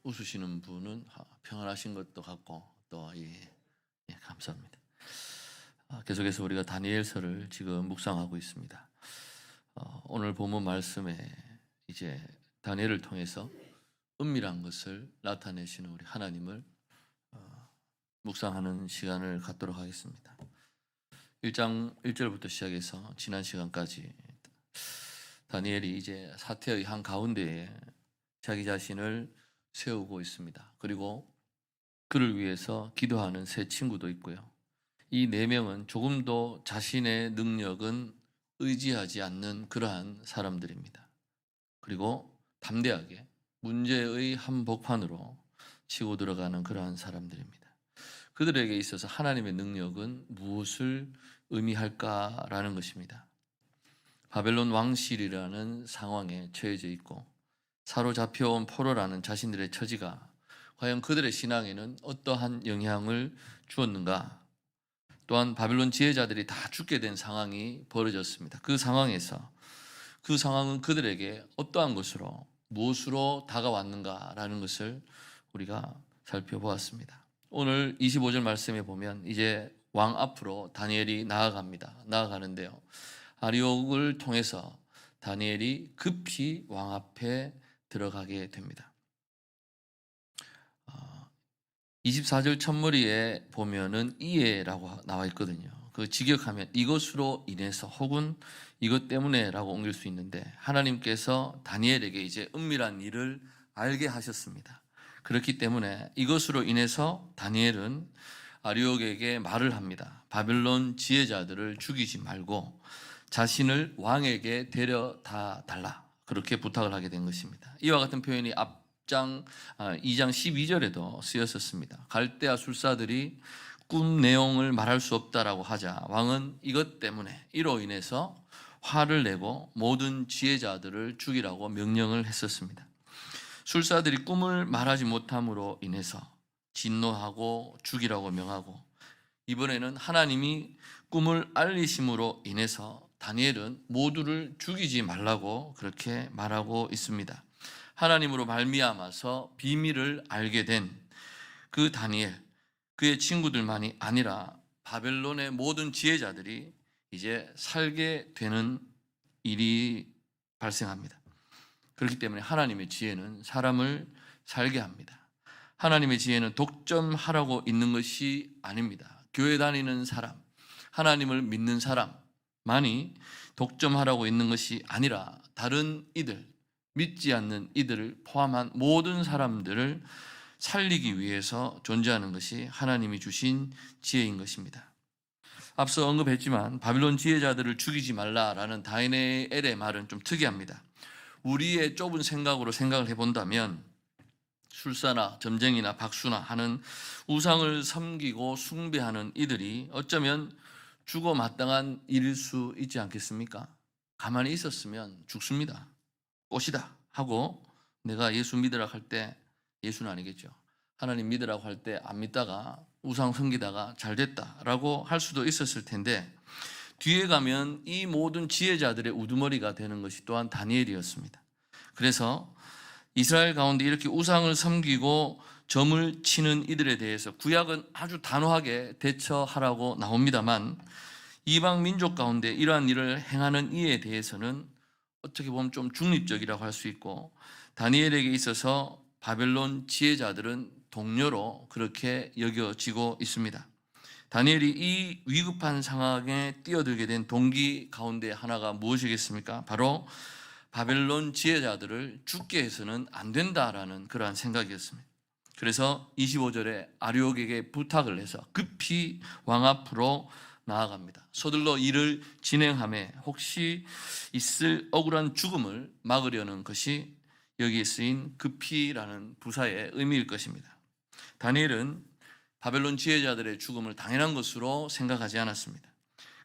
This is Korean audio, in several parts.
웃으시는 분은 평안하신 것도 같고 또 감사합니다. 계속해서 우리가 다니엘서를 지금 묵상하고 있습니다. 오늘 본문 말씀에 이제 다니엘을 통해서 은밀한 것을 나타내시는 우리 하나님을 묵상하는 시간을 갖도록 하겠습니다. 1장 1절부터 시작해서 지난 시간까지 다니엘이 이제 사태의 한 가운데에 자기 자신을 세우고 있습니다. 그리고 그를 위해서 기도하는 세 친구도 있고요. 이 네 명은 조금도 자신의 능력은 의지하지 않는 그러한 사람들입니다. 그리고 담대하게 문제의 한복판으로 치고 들어가는 그러한 사람들입니다. 그들에게 있어서 하나님의 능력은 무엇을 의미할까라는 것입니다. 바벨론 왕실이라는 상황에 처해져 있고 사로잡혀온 포로라는 자신들의 처지가 과연 그들의 신앙에는 어떠한 영향을 주었는가? 또한 바벨론 지혜자들이 다 죽게 된 상황이 벌어졌습니다. 그 상황에서 그 상황은 그들에게 어떠한 것으로 무엇으로 다가왔는가라는 것을 우리가 살펴보았습니다. 오늘 25절 말씀에 보면 이제 왕 앞으로 다니엘이 나아가는데요. 아리옥을 통해서 다니엘이 급히 왕 앞에 들어가게 됩니다. 24절 첫머리에 보면은 이에라고 나와 있거든요. 그 직역하면 이것으로 인해서 혹은 이것 때문에라고 옮길 수 있는데 하나님께서 다니엘에게 이제 은밀한 일을 알게 하셨습니다. 그렇기 때문에 이것으로 인해서 다니엘은 아리옥에게 말을 합니다. 바벨론 지혜자들을 죽이지 말고 자신을 왕에게 데려다 달라. 그렇게 부탁을 하게 된 것입니다. 이와 같은 표현이 2장 12절에도 쓰였었습니다. 갈대아 술사들이 꿈 내용을 말할 수 없다라고 하자 왕은 이것 때문에 이로 인해서 화를 내고 모든 지혜자들을 죽이라고 명령을 했었습니다. 술사들이 꿈을 말하지 못함으로 인해서 진노하고 죽이라고 명하고 이번에는 하나님이 꿈을 알리심으로 인해서 다니엘은 모두를 죽이지 말라고 그렇게 말하고 있습니다. 하나님으로 말미암아서 비밀을 알게 된 그 다니엘, 그의 친구들만이 아니라 바벨론의 모든 지혜자들이 이제 살게 되는 일이 발생합니다. 그렇기 때문에 하나님의 지혜는 사람을 살게 합니다. 하나님의 지혜는 독점하라고 있는 것이 아닙니다. 교회 다니는 사람, 하나님을 믿는 사람만이 독점하라고 있는 것이 아니라 다른 이들, 믿지 않는 이들을 포함한 모든 사람들을 살리기 위해서 존재하는 것이 하나님이 주신 지혜인 것입니다. 앞서 언급했지만 바빌론 지혜자들을 죽이지 말라라는 다니엘의 말은 좀 특이합니다. 우리의 좁은 생각으로 생각을 해본다면 술사나 점쟁이나 박수나 하는 우상을 섬기고 숭배하는 이들이 어쩌면 죽어 마땅한 일일 수 있지 않겠습니까? 가만히 있었으면 죽습니다. 꽃이다 하고 내가 예수 믿으라고 할 때 예수는 아니겠죠. 하나님 믿으라고 할 때 안 믿다가 우상 섬기다가 잘 됐다라고 할 수도 있었을 텐데 뒤에 가면 이 모든 지혜자들의 우두머리가 되는 것이 또한 다니엘이었습니다. 그래서 이스라엘 가운데 이렇게 우상을 섬기고 점을 치는 이들에 대해서 구약은 아주 단호하게 대처하라고 나옵니다만 이방 민족 가운데 이러한 일을 행하는 이에 대해서는 어떻게 보면 좀 중립적이라고 할 수 있고 다니엘에게 있어서 바벨론 지혜자들은 동료로 그렇게 여겨지고 있습니다. 다니엘이 이 위급한 상황에 뛰어들게 된 동기 가운데 하나가 무엇이겠습니까? 바로 바벨론 지혜자들을 죽게 해서는 안 된다라는 그러한 생각이었습니다. 그래서 25절에 아리옥에게 부탁을 해서 급히 왕 앞으로 나아갑니다. 서둘러 일을 진행하며 혹시 있을 억울한 죽음을 막으려는 것이 여기에 쓰인 급히라는 부사의 의미일 것입니다. 다니엘은 바벨론 지혜자들의 죽음을 당연한 것으로 생각하지 않았습니다.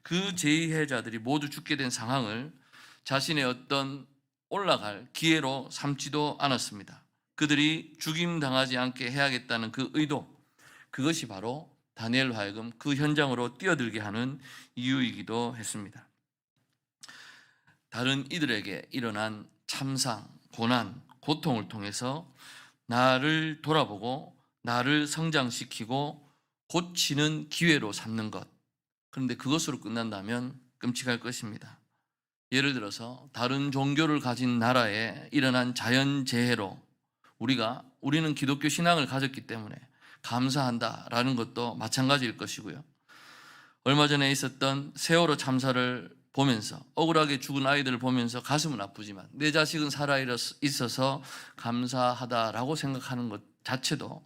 그 지혜자들이 모두 죽게 된 상황을 자신의 어떤 올라갈 기회로 삼지도 않았습니다. 그들이 죽임당하지 않게 해야겠다는 그 의도, 그것이 바로 다니엘 하여금 그 현장으로 뛰어들게 하는 이유이기도 했습니다. 다른 이들에게 일어난 참상, 고난, 고통을 통해서 나를 돌아보고 나를 성장시키고 고치는 기회로 삼는 것. 그런데 그것으로 끝난다면 끔찍할 것입니다. 예를 들어서 다른 종교를 가진 나라에 일어난 자연재해로 우리는 기독교 신앙을 가졌기 때문에 감사한다라는 것도 마찬가지일 것이고요. 얼마 전에 있었던 세월호 참사를 보면서 억울하게 죽은 아이들을 보면서 가슴은 아프지만 내 자식은 살아 있어서 감사하다라고 생각하는 것 자체도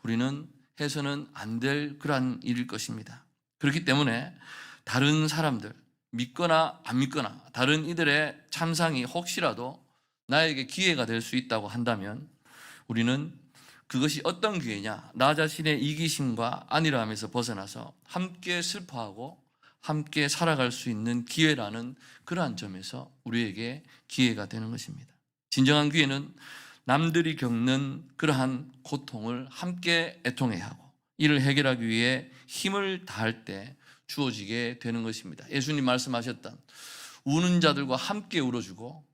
우리는 해서는 안 될 그러한 일일 것입니다. 그렇기 때문에 다른 사람들, 믿거나 안 믿거나 다른 이들의 참상이 혹시라도 나에게 기회가 될 수 있다고 한다면 우리는 그것이 어떤 기회냐, 나 자신의 이기심과 안일함에서 벗어나서 함께 슬퍼하고 함께 살아갈 수 있는 기회라는 그러한 점에서 우리에게 기회가 되는 것입니다. 진정한 기회는 남들이 겪는 그러한 고통을 함께 애통해야 하고 이를 해결하기 위해 힘을 다할 때 주어지게 되는 것입니다. 예수님 말씀하셨던 우는 자들과 함께 울어주고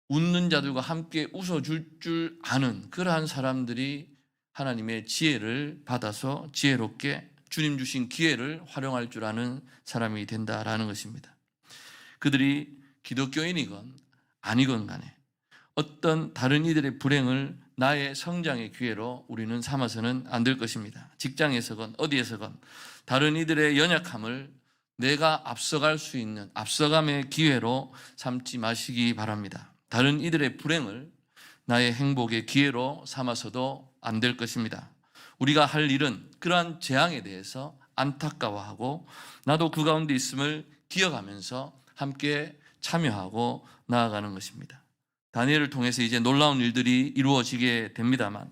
웃는 자들과 함께 웃어줄 줄 아는 그러한 사람들이 하나님의 지혜를 받아서 지혜롭게 주님 주신 기회를 활용할 줄 아는 사람이 된다라는 것입니다. 그들이 기독교인이건 아니건 간에 어떤 다른 이들의 불행을 나의 성장의 기회로 우리는 삼아서는 안 될 것입니다. 직장에서건 어디에서건 다른 이들의 연약함을 내가 앞서갈 수 있는 앞서감의 기회로 삼지 마시기 바랍니다. 다른 이들의 불행을 나의 행복의 기회로 삼아서도 안 될 것입니다. 우리가 할 일은 그러한 재앙에 대해서 안타까워하고 나도 그 가운데 있음을 기억하면서 함께 참여하고 나아가는 것입니다. 다니엘을 통해서 이제 놀라운 일들이 이루어지게 됩니다만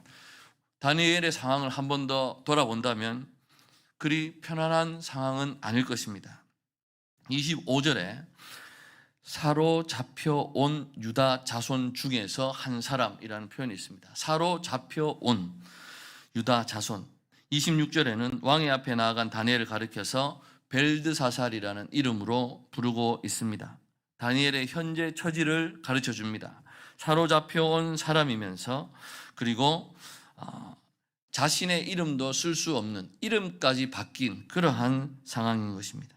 다니엘의 상황을 한 번 더 돌아본다면 그리 편안한 상황은 아닐 것입니다. 25절에 사로잡혀온 유다 자손 중에서 한 사람이라는 표현이 있습니다. 사로잡혀온 유다 자손. 26절에는 왕의 앞에 나아간 다니엘을 가리켜서 벨드사살이라는 이름으로 부르고 있습니다. 다니엘의 현재 처지를 가르쳐 줍니다. 사로잡혀온 사람이면서 그리고 자신의 이름도 쓸 수 없는 이름까지 바뀐 그러한 상황인 것입니다.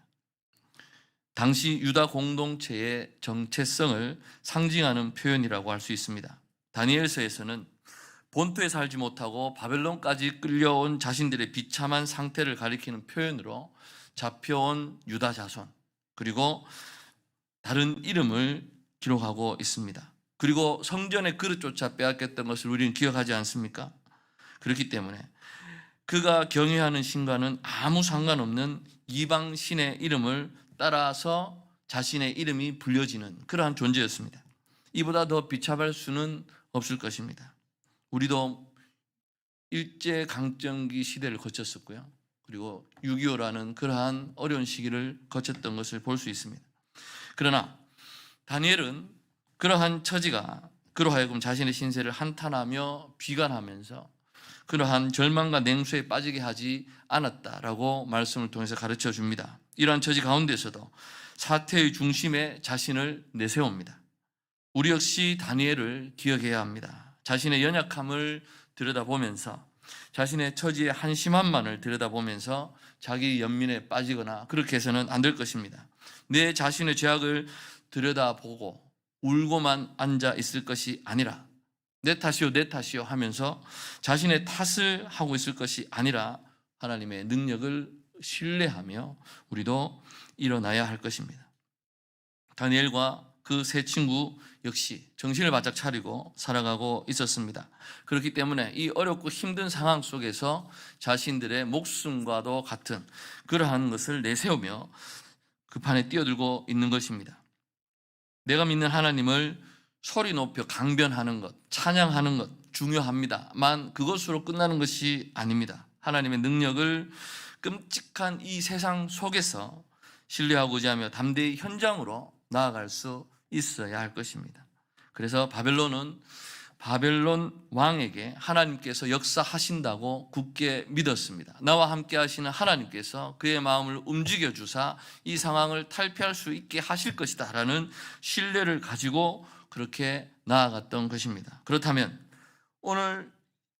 당시 유다 공동체의 정체성을 상징하는 표현이라고 할 수 있습니다. 다니엘서에서는 본토에 살지 못하고 바벨론까지 끌려온 자신들의 비참한 상태를 가리키는 표현으로 잡혀온 유다 자손 그리고 다른 이름을 기록하고 있습니다. 그리고 성전의 그릇조차 빼앗겼던 것을 우리는 기억하지 않습니까? 그렇기 때문에 그가 경외하는 신과는 아무 상관없는 이방 신의 이름을 따라서 자신의 이름이 불려지는 그러한 존재였습니다. 이보다 더 비참할 수는 없을 것입니다. 우리도 일제강점기 시대를 거쳤었고요. 그리고 6.25라는 그러한 어려운 시기를 거쳤던 것을 볼 수 있습니다. 그러나 다니엘은 그러한 처지가 그로 하여금 자신의 신세를 한탄하며 비관하면서 그러한 절망과 냉소에 빠지게 하지 않았다라고 말씀을 통해서 가르쳐 줍니다. 이러한 처지 가운데서도 사태의 중심에 자신을 내세웁니다. 우리 역시 다니엘을 기억해야 합니다. 자신의 연약함을 들여다보면서 자신의 처지의 한심함만을 들여다보면서 자기 연민에 빠지거나 그렇게 해서는 안 될 것입니다. 내 자신의 죄악을 들여다보고 울고만 앉아 있을 것이 아니라 내 탓이요 하면서 자신의 탓을 하고 있을 것이 아니라 하나님의 능력을 신뢰하며 우리도 일어나야 할 것입니다. 다니엘과 그 세 친구 역시 정신을 바짝 차리고 살아가고 있었습니다. 그렇기 때문에 이 어렵고 힘든 상황 속에서 자신들의 목숨과도 같은 그러한 것을 내세우며 그 판에 뛰어들고 있는 것입니다. 내가 믿는 하나님을 소리 높여 강변하는 것, 찬양하는 것 중요합니다만 그것으로 끝나는 것이 아닙니다. 하나님의 능력을 끔찍한 이 세상 속에서 신뢰하고자 하며 담대히 현장으로 나아갈 수 있어야 할 것입니다. 그래서 바벨론 왕에게 하나님께서 역사하신다고 굳게 믿었습니다. 나와 함께 하시는 하나님께서 그의 마음을 움직여 주사 이 상황을 탈피할 수 있게 하실 것이다 라는 신뢰를 가지고 그렇게 나아갔던 것입니다. 그렇다면 오늘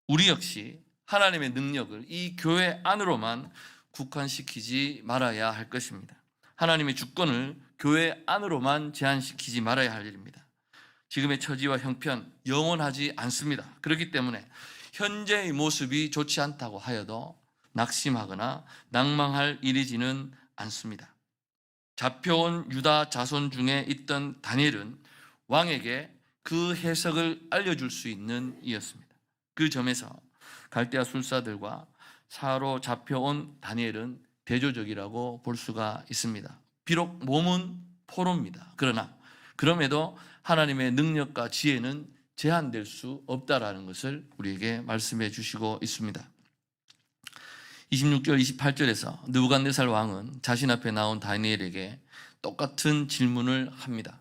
우리 역시 하나님의 능력을 이 교회 안으로만 국한시키지 말아야 할 것입니다. 하나님의 주권을 교회 안으로만 제한시키지 말아야 할 일입니다. 지금의 처지와 형편 영원하지 않습니다. 그렇기 때문에 현재의 모습이 좋지 않다고 하여도 낙심하거나 낭망할 일이지는 않습니다. 잡혀온 유다 자손 중에 있던 다니엘은 왕에게 그 해석을 알려줄 수 있는 이였습니다. 그 점에서 갈대아 술사들과 사로잡혀온 다니엘은 대조적이라고 볼 수가 있습니다. 비록 몸은 포로입니다. 그러나 그럼에도 하나님의 능력과 지혜는 제한될 수 없다라는 것을 우리에게 말씀해 주시고 있습니다. 26절 28절에서 느부갓네살 왕은 자신 앞에 나온 다니엘에게 똑같은 질문을 합니다.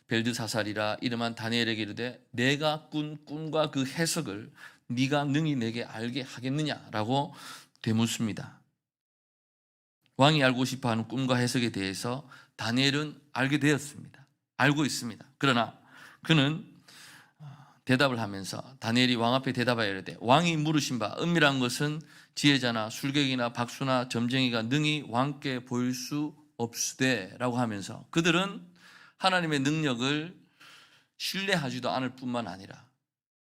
벨드사살이라 이름한 다니엘에게 이르되 내가 꾼 꿈과 그 해석을 네가 능히 내게 알게 하겠느냐라고 되묻습니다. 왕이 알고 싶어하는 꿈과 해석에 대해서 다니엘은 알게 되었습니다. 알고 있습니다. 그러나 그는 대답을 하면서 다니엘이 왕 앞에 대답하여 이르되 왕이 물으신 바 은밀한 것은 지혜자나 술객이나 박수나 점쟁이가 능히 왕께 보일 수 없으되 라고 하면서 그들은 하나님의 능력을 신뢰하지도 않을 뿐만 아니라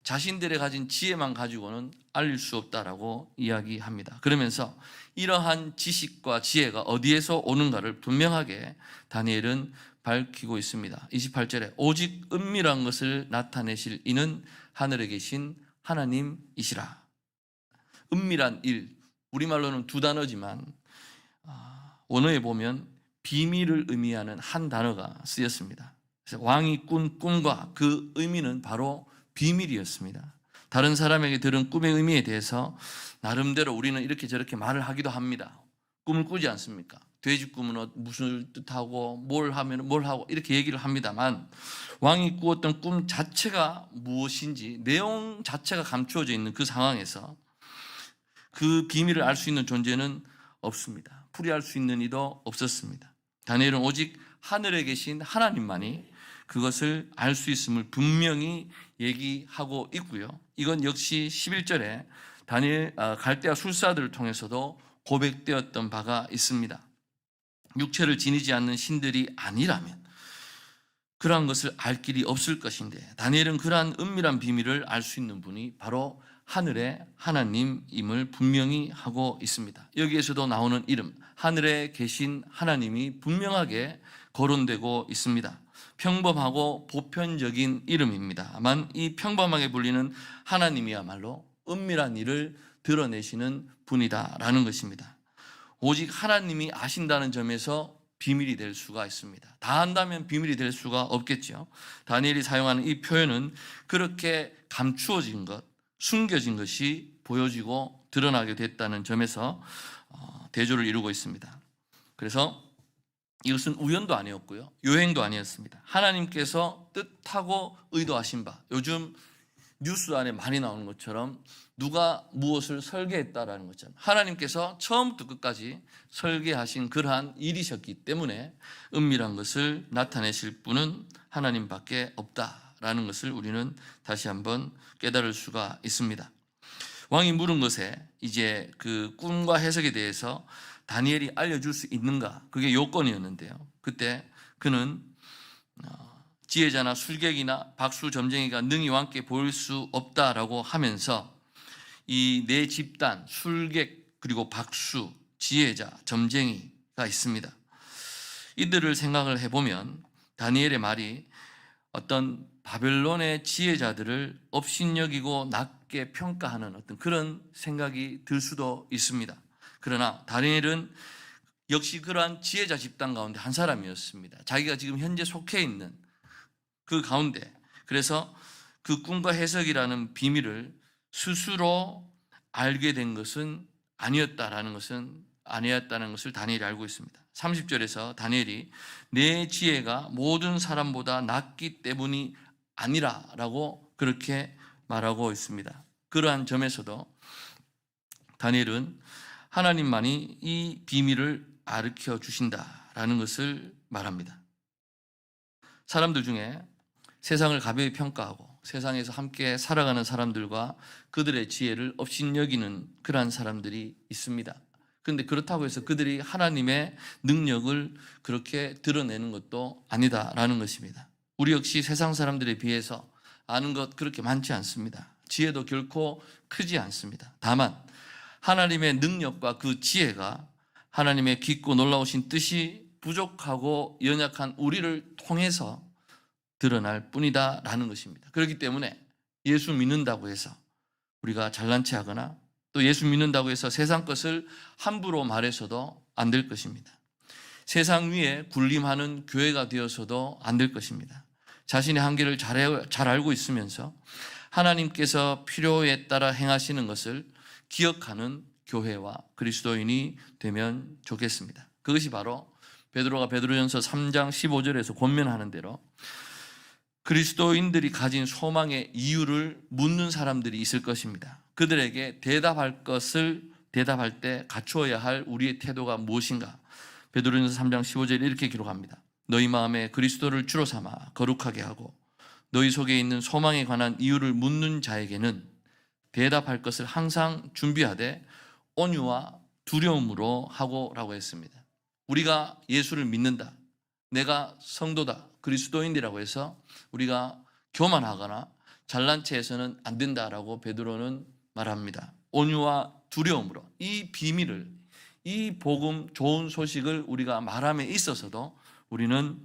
자신들의 가진 지혜만 가지고는 알릴 수 없다라고 이야기합니다. 그러면서 이러한 지식과 지혜가 어디에서 오는가를 분명하게 다니엘은 밝히고 있습니다. 28절에 오직 은밀한 것을 나타내실 이는 하늘에 계신 하나님이시라. 은밀한 일, 우리말로는 두 단어지만 원어에 보면 비밀을 의미하는 한 단어가 쓰였습니다. 그래서 왕이 꾼 꿈과 그 의미는 바로 비밀이었습니다. 다른 사람에게 들은 꿈의 의미에 대해서 나름대로 우리는 이렇게 저렇게 말을 하기도 합니다. 꿈을 꾸지 않습니까? 돼지 꿈은 무슨 뜻하고 뭘 하면 뭘 하고 이렇게 얘기를 합니다만 왕이 꾸었던 꿈 자체가 무엇인지 내용 자체가 감추어져 있는 그 상황에서 그 비밀을 알 수 있는 존재는 없습니다. 풀이할 수 있는 이도 없었습니다. 다니엘은 오직 하늘에 계신 하나님만이 그것을 알 수 있음을 분명히 얘기하고 있고요. 이건 역시 11절에 다니엘 갈대아 술사들을 통해서도 고백되었던 바가 있습니다. 육체를 지니지 않는 신들이 아니라면 그러한 것을 알 길이 없을 것인데 다니엘은 그러한 은밀한 비밀을 알 수 있는 분이 바로 하늘의 하나님임을 분명히 하고 있습니다. 여기에서도 나오는 이름 하늘에 계신 하나님이 분명하게 거론되고 있습니다. 평범하고 보편적인 이름입니다만 이 평범하게 불리는 하나님이야말로 은밀한 일을 드러내시는 분이다라는 것입니다. 오직 하나님이 아신다는 점에서 비밀이 될 수가 있습니다. 다 안다면 비밀이 될 수가 없겠죠. 다니엘이 사용하는 이 표현은 그렇게 감추어진 것, 숨겨진 것이 보여지고 드러나게 됐다는 점에서 대조를 이루고 있습니다. 그래서 이것은 우연도 아니었고요. 요행도 아니었습니다. 하나님께서 뜻하고 의도하신 바, 요즘 뉴스 안에 많이 나오는 것처럼 누가 무엇을 설계했다라는 것처럼 하나님께서 처음부터 끝까지 설계하신 그러한 일이셨기 때문에 은밀한 것을 나타내실 분은 하나님밖에 없다라는 것을 우리는 다시 한번 깨달을 수가 있습니다. 왕이 물은 것에 이제 그 꿈과 해석에 대해서 다니엘이 알려줄 수 있는가? 그게 요건이었는데요. 그때 그는 지혜자나 술객이나 박수 점쟁이가 능히 왕께 보일 수 없다라고 하면서 이 네 집단 술객 그리고 박수, 지혜자, 점쟁이가 있습니다. 이들을 생각을 해보면 다니엘의 말이 어떤 바벨론의 지혜자들을 업신여기고 낮게 평가하는 어떤 그런 생각이 들 수도 있습니다. 그러나 다니엘은 역시 그러한 지혜자 집단 가운데 한 사람이었습니다. 자기가 지금 현재 속해 있는 그 가운데 그래서 그 꿈과 해석이라는 비밀을 스스로 알게 된 것은 아니었다는 것을 다니엘이 알고 있습니다. 30절에서 다니엘이 내 지혜가 모든 사람보다 낫기 때문이 아니라라고 그렇게 말하고 있습니다. 그러한 점에서도 다니엘은 하나님만이 이 비밀을 가르쳐 주신다라는 것을 말합니다. 사람들 중에 세상을 가벼이 평가하고 세상에서 함께 살아가는 사람들과 그들의 지혜를 업신여기는 그러한 사람들이 있습니다. 그런데 그렇다고 해서 그들이 하나님의 능력을 그렇게 드러내는 것도 아니다라는 것입니다. 우리 역시 세상 사람들에 비해서 아는 것 그렇게 많지 않습니다. 지혜도 결코 크지 않습니다. 다만 하나님의 능력과 그 지혜가 하나님의 깊고 놀라우신 뜻이 부족하고 연약한 우리를 통해서 드러날 뿐이다라는 것입니다. 그렇기 때문에 예수 믿는다고 해서 우리가 잘난 체 하거나 또 예수 믿는다고 해서 세상 것을 함부로 말해서도 안 될 것입니다. 세상 위에 군림하는 교회가 되어서도 안 될 것입니다. 자신의 한계를 잘 알고 있으면서 하나님께서 필요에 따라 행하시는 것을 기억하는 교회와 그리스도인이 되면 좋겠습니다. 그것이 바로 베드로가 베드로전서 3장 15절에서 권면하는 대로 그리스도인들이 가진 소망의 이유를 묻는 사람들이 있을 것입니다. 그들에게 대답할 때 갖추어야 할 우리의 태도가 무엇인가? 베드로전서 3장 15절에 이렇게 기록합니다. 너희 마음에 그리스도를 주로 삼아 거룩하게 하고 너희 속에 있는 소망에 관한 이유를 묻는 자에게는 대답할 것을 항상 준비하되 온유와 두려움으로 하고라고 했습니다. 우리가 예수를 믿는다, 내가 성도다, 그리스도인이라고 해서 우리가 교만하거나 잘난 체해서는 안 된다라고 베드로는 말합니다. 온유와 두려움으로 이 비밀을, 이 복음, 좋은 소식을 우리가 말함에 있어서도 우리는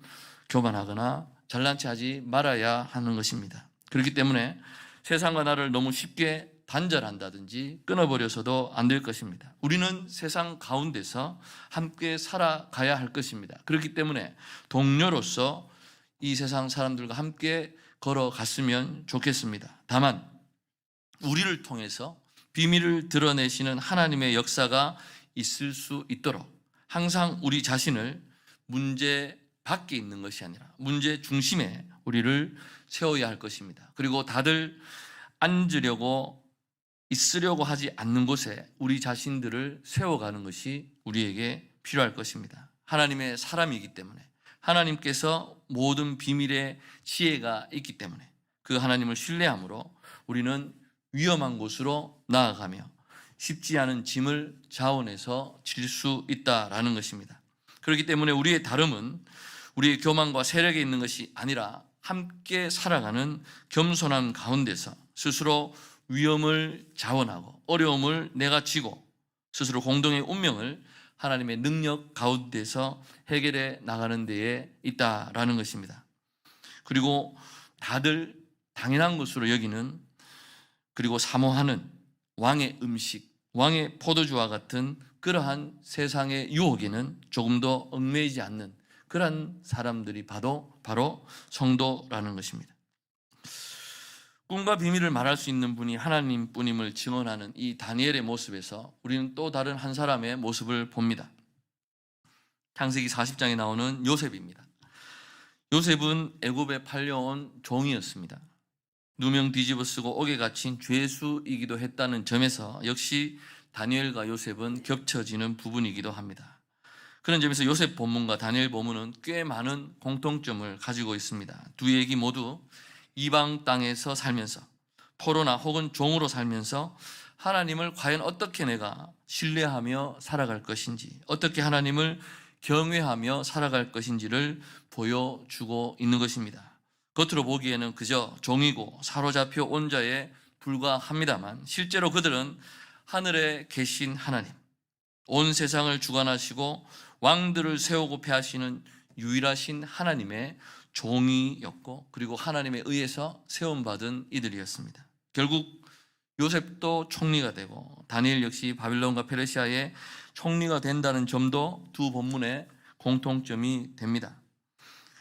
교만하거나 잘난 체하지 말아야 하는 것입니다. 그렇기 때문에 세상과 나를 너무 쉽게 단절한다든지 끊어버려서도 안 될 것입니다. 우리는 세상 가운데서 함께 살아가야 할 것입니다. 그렇기 때문에 동료로서 이 세상 사람들과 함께 걸어갔으면 좋겠습니다. 다만 우리를 통해서 비밀을 드러내시는 하나님의 역사가 있을 수 있도록 항상 우리 자신을 문제 밖에 있는 것이 아니라 문제 중심에 우리를 세워야 할 것입니다. 그리고 다들 앉으려고 있으려고 하지 않는 곳에 우리 자신들을 세워가는 것이 우리에게 필요할 것입니다. 하나님의 사람이기 때문에 하나님께서 모든 비밀의 지혜가 있기 때문에 그 하나님을 신뢰함으로 우리는 위험한 곳으로 나아가며 쉽지 않은 짐을 자원해서 질 수 있다라는 것입니다. 그렇기 때문에 우리의 다름은 우리의 교만과 세력에 있는 것이 아니라 함께 살아가는 겸손한 가운데서 스스로 위험을 자원하고 어려움을 내가 지고 스스로 공동의 운명을 하나님의 능력 가운데서 해결해 나가는 데에 있다라는 것입니다. 그리고 다들 당연한 것으로 여기는 그리고 사모하는 왕의 음식, 왕의 포도주와 같은 그러한 세상의 유혹에는 조금도 얽매이지 않는 그러한 사람들이 바로 성도라는 것입니다. 꿈과 비밀을 말할 수 있는 분이 하나님뿐임을 증언하는 이 다니엘의 모습에서 우리는 또 다른 한 사람의 모습을 봅니다. 창세기 40장에 나오는 요셉입니다. 요셉은 애굽에 팔려온 종이었습니다. 누명 뒤집어쓰고 옥에 갇힌 죄수이기도 했다는 점에서 역시 다니엘과 요셉은 겹쳐지는 부분이기도 합니다. 그런 점에서 요셉 본문과 다니엘 본문은 꽤 많은 공통점을 가지고 있습니다. 두 얘기 모두 이방 땅에서 살면서 포로나 혹은 종으로 살면서 하나님을 과연 어떻게 내가 신뢰하며 살아갈 것인지, 어떻게 하나님을 경외하며 살아갈 것인지를 보여주고 있는 것입니다. 겉으로 보기에는 그저 종이고 사로잡혀 온 자에 불과합니다만 실제로 그들은 하늘에 계신 하나님, 온 세상을 주관하시고 왕들을 세우고 패하시는 유일하신 하나님의 종이었고 그리고 하나님에 의해서 세움받은 이들이었습니다. 결국 요셉도 총리가 되고 다니엘 역시 바빌론과 페르시아의 총리가 된다는 점도 두 본문의 공통점이 됩니다.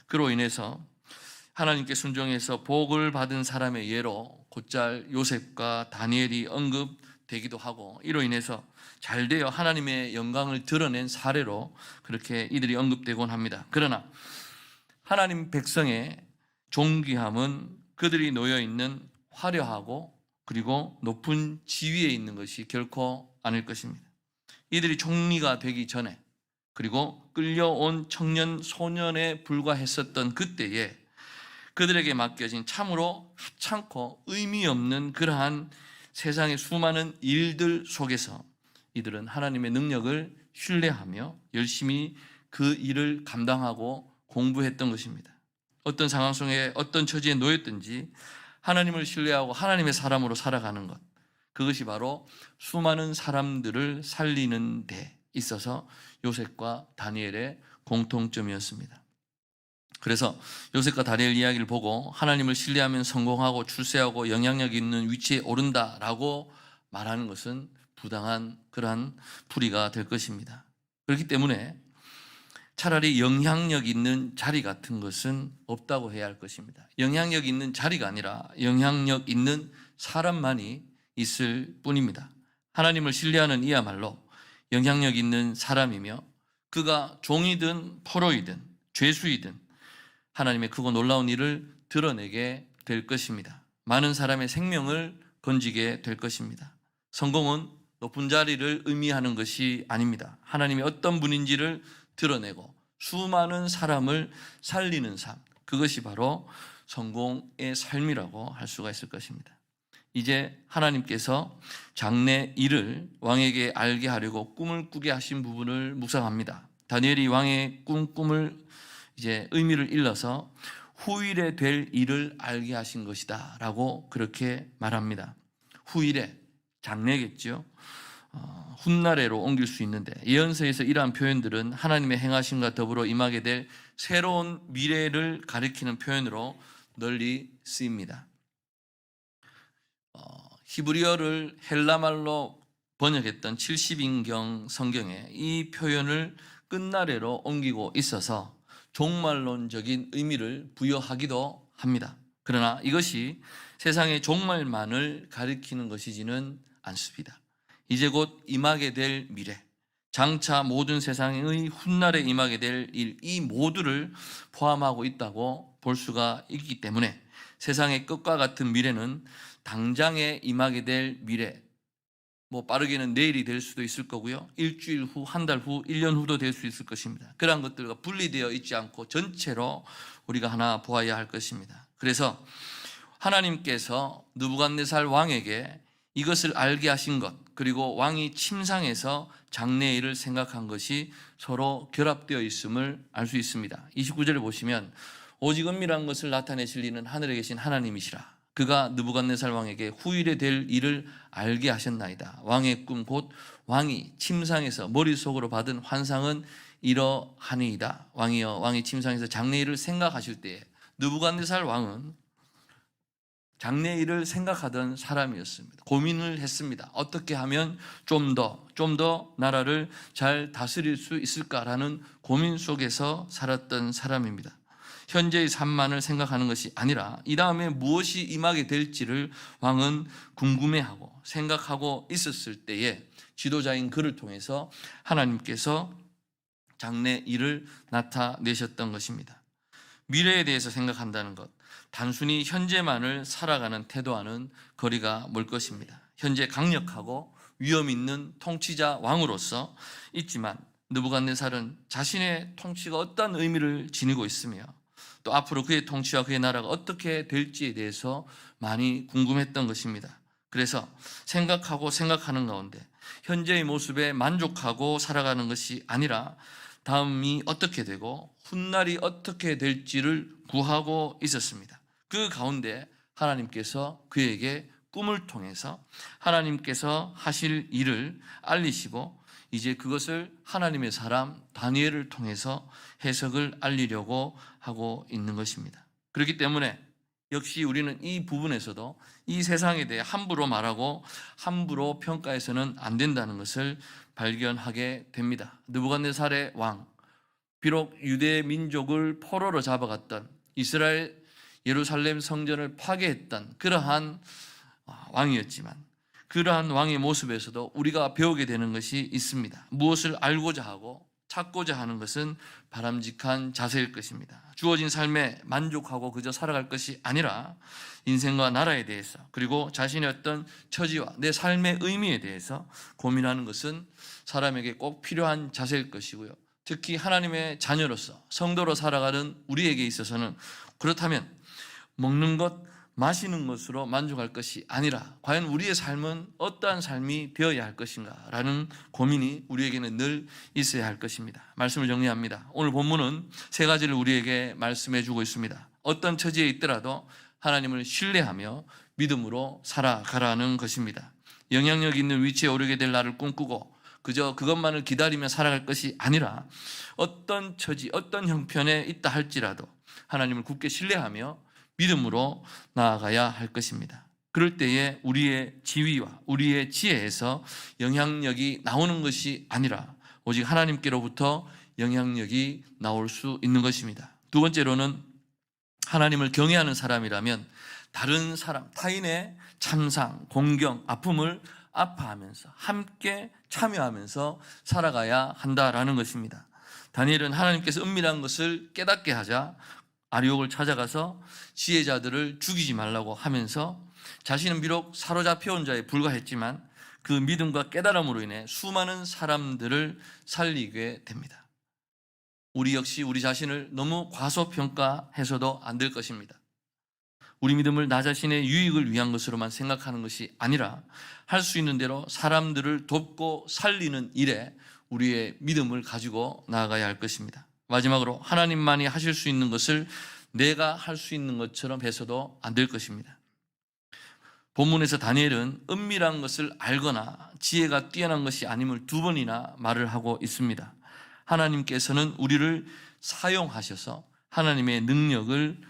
그로 인해서 하나님께 순종해서 복을 받은 사람의 예로 곧잘 요셉과 다니엘이 언급되기도 하고 이로 인해서 잘되어 하나님의 영광을 드러낸 사례로 그렇게 이들이 언급되곤 합니다. 그러나 하나님 백성의 존귀함은 그들이 놓여있는 화려하고 그리고 높은 지위에 있는 것이 결코 아닐 것입니다. 이들이 총리가 되기 전에 그리고 끌려온 청년 소년에 불과했었던 그때에 그들에게 맡겨진 참으로 하찮고 의미 없는 그러한 세상의 수많은 일들 속에서 이들은 하나님의 능력을 신뢰하며 열심히 그 일을 감당하고 공부했던 것입니다. 어떤 상황 속에 어떤 처지에 놓였든지 하나님을 신뢰하고 하나님의 사람으로 살아가는 것, 그것이 바로 수많은 사람들을 살리는 데 있어서 요셉과 다니엘의 공통점이었습니다. 그래서 요셉과 다니엘 이야기를 보고 하나님을 신뢰하면 성공하고 출세하고 영향력 있는 위치에 오른다라고 말하는 것은 부당한 그러한 풀이가 될 것입니다. 그렇기 때문에 차라리 영향력 있는 자리 같은 것은 없다고 해야 할 것입니다. 영향력 있는 자리가 아니라 영향력 있는 사람만이 있을 뿐입니다. 하나님을 신뢰하는 이야말로 영향력 있는 사람이며 그가 종이든 포로이든 죄수이든 하나님의 크고 놀라운 일을 드러내게 될 것입니다. 많은 사람의 생명을 건지게 될 것입니다. 성공은 높은 자리를 의미하는 것이 아닙니다. 하나님이 어떤 분인지를 드러내고 수많은 사람을 살리는 삶, 그것이 바로 성공의 삶이라고 할 수가 있을 것입니다. 이제 하나님께서 장래 일을 왕에게 알게 하려고 꿈을 꾸게 하신 부분을 묵상합니다. 다니엘이 왕의 꿈을 이제 의미를 일러서 후일에 될 일을 알게 하신 것이다 라고 그렇게 말합니다. 후일에, 장래겠죠. 훗날에로 옮길 수 있는데 예언서에서 이러한 표현들은 하나님의 행하심과 더불어 임하게 될 새로운 미래를 가리키는 표현으로 널리 쓰입니다. 히브리어를 헬라말로 번역했던 70인경 성경에 이 표현을 끝날에로 옮기고 있어서 종말론적인 의미를 부여하기도 합니다. 그러나 이것이 세상의 종말만을 가리키는 것이지는 않습니다. 이제 곧 임하게 될 미래, 장차 모든 세상의 훗날에 임하게 될 일, 이 모두를 포함하고 있다고 볼 수가 있기 때문에 세상의 끝과 같은 미래는 당장에 임하게 될 미래, 빠르게는 내일이 될 수도 있을 거고요. 일주일 후, 한 달 후, 1년 후도 될 수 있을 것입니다. 그러한 것들과 분리되어 있지 않고 전체로 우리가 하나 보아야 할 것입니다. 그래서 하나님께서 느부갓네살 왕에게 이것을 알게 하신 것, 그리고 왕이 침상에서 장래일을 생각한 것이 서로 결합되어 있음을 알 수 있습니다. 29절을 보시면 오직 은밀한 것을 나타내실 이는 하늘에 계신 하나님이시라. 그가 느부갓네살 왕에게 후일에 될 일을 알게 하셨나이다. 왕의 꿈 곧 왕이 침상에서 머릿속으로 받은 환상은 이러하니이다. 왕이여, 왕이 침상에서 장래일을 생각하실 때에 느부갓네살 왕은 장래일을 생각하던 사람이었습니다. 고민을 했습니다. 어떻게 하면 좀 더 나라를 잘 다스릴 수 있을까라는 고민 속에서 살았던 사람입니다. 현재의 삶만을 생각하는 것이 아니라 이 다음에 무엇이 임하게 될지를 왕은 궁금해하고 생각하고 있었을 때에 지도자인 그를 통해서 하나님께서 장래일을 나타내셨던 것입니다. 미래에 대해서 생각한다는 것, 단순히 현재만을 살아가는 태도와는 거리가 멀 것입니다. 현재 강력하고 위험 있는 통치자 왕으로서 있지만 느부갓네살은 자신의 통치가 어떤 의미를 지니고 있으며 또 앞으로 그의 통치와 그의 나라가 어떻게 될지에 대해서 많이 궁금했던 것입니다. 그래서 생각하는 가운데 현재의 모습에 만족하고 살아가는 것이 아니라 다음이 어떻게 되고 훗날이 어떻게 될지를 구하고 있었습니다. 그 가운데 하나님께서 그에게 꿈을 통해서 하나님께서 하실 일을 알리시고 이제 그것을 하나님의 사람 다니엘을 통해서 해석을 알리려고 하고 있는 것입니다. 그렇기 때문에 역시 우리는 이 부분에서도 이 세상에 대해 함부로 말하고 함부로 평가해서는 안 된다는 것을 발견하게 됩니다. 느부갓네살의 왕, 비록 유대 민족을 포로로 잡아갔던 이스라엘 예루살렘 성전을 파괴했던 그러한 왕이었지만 그러한 왕의 모습에서도 우리가 배우게 되는 것이 있습니다. 무엇을 알고자 하고 찾고자 하는 것은 바람직한 자세일 것입니다. 주어진 삶에 만족하고 그저 살아갈 것이 아니라 인생과 나라에 대해서 그리고 자신의 어떤 처지와 내 삶의 의미에 대해서 고민하는 것은 사람에게 꼭 필요한 자세일 것이고요. 특히 하나님의 자녀로서 성도로 살아가는 우리에게 있어서는 그렇다면 먹는 것, 마시는 것으로 만족할 것이 아니라 과연 우리의 삶은 어떠한 삶이 되어야 할 것인가 라는 고민이 우리에게는 늘 있어야 할 것입니다. 말씀을 정리합니다. 오늘 본문은 세 가지를 우리에게 말씀해 주고 있습니다. 어떤 처지에 있더라도 하나님을 신뢰하며 믿음으로 살아가라는 것입니다. 영향력 있는 위치에 오르게 될 날을 꿈꾸고 그저 그것만을 기다리며 살아갈 것이 아니라 어떤 처지, 어떤 형편에 있다 할지라도 하나님을 굳게 신뢰하며 믿음으로 나아가야 할 것입니다. 그럴 때에 우리의 지위와 우리의 지혜에서 영향력이 나오는 것이 아니라 오직 하나님께로부터 영향력이 나올 수 있는 것입니다. 두 번째로는 하나님을 경외하는 사람이라면 다른 사람, 타인의 참상, 공경, 아픔을 아파하면서 함께 참여하면서 살아가야 한다라는 것입니다. 다니엘은 하나님께서 은밀한 것을 깨닫게 하자 아리옥을 찾아가서 지혜자들을 죽이지 말라고 하면서 자신은 비록 사로잡혀온 자에 불과했지만 그 믿음과 깨달음으로 인해 수많은 사람들을 살리게 됩니다. 우리 역시 우리 자신을 너무 과소평가해서도 안 될 것입니다. 우리 믿음을 나 자신의 유익을 위한 것으로만 생각하는 것이 아니라 할 수 있는 대로 사람들을 돕고 살리는 일에 우리의 믿음을 가지고 나아가야 할 것입니다. 마지막으로 하나님만이 하실 수 있는 것을 내가 할 수 있는 것처럼 해서도 안 될 것입니다. 본문에서 다니엘은 은밀한 것을 알거나 지혜가 뛰어난 것이 아님을 두 번이나 말을 하고 있습니다. 하나님께서는 우리를 사용하셔서 하나님의 능력을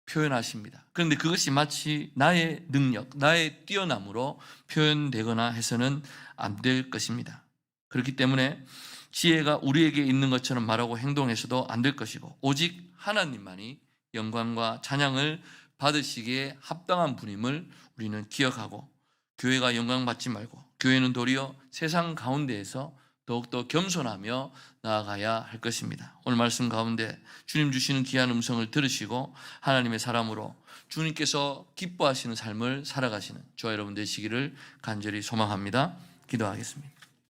표현하십니다. 그런데 그것이 마치 나의 능력, 나의 뛰어남으로 표현되거나 해서는 안 될 것입니다. 그렇기 때문에 지혜가 우리에게 있는 것처럼 말하고 행동해서도 안 될 것이고 오직 하나님만이 영광과 찬양을 받으시기에 합당한 분임을 우리는 기억하고 교회가 영광받지 말고 교회는 도리어 세상 가운데에서 더욱더 겸손하며 나아가야 할 것입니다. 오늘 말씀 가운데 주님 주시는 귀한 음성을 들으시고 하나님의 사람으로 주님께서 기뻐하시는 삶을 살아가시는 저와 여러분 되시기를 간절히 소망합니다. 기도하겠습니다.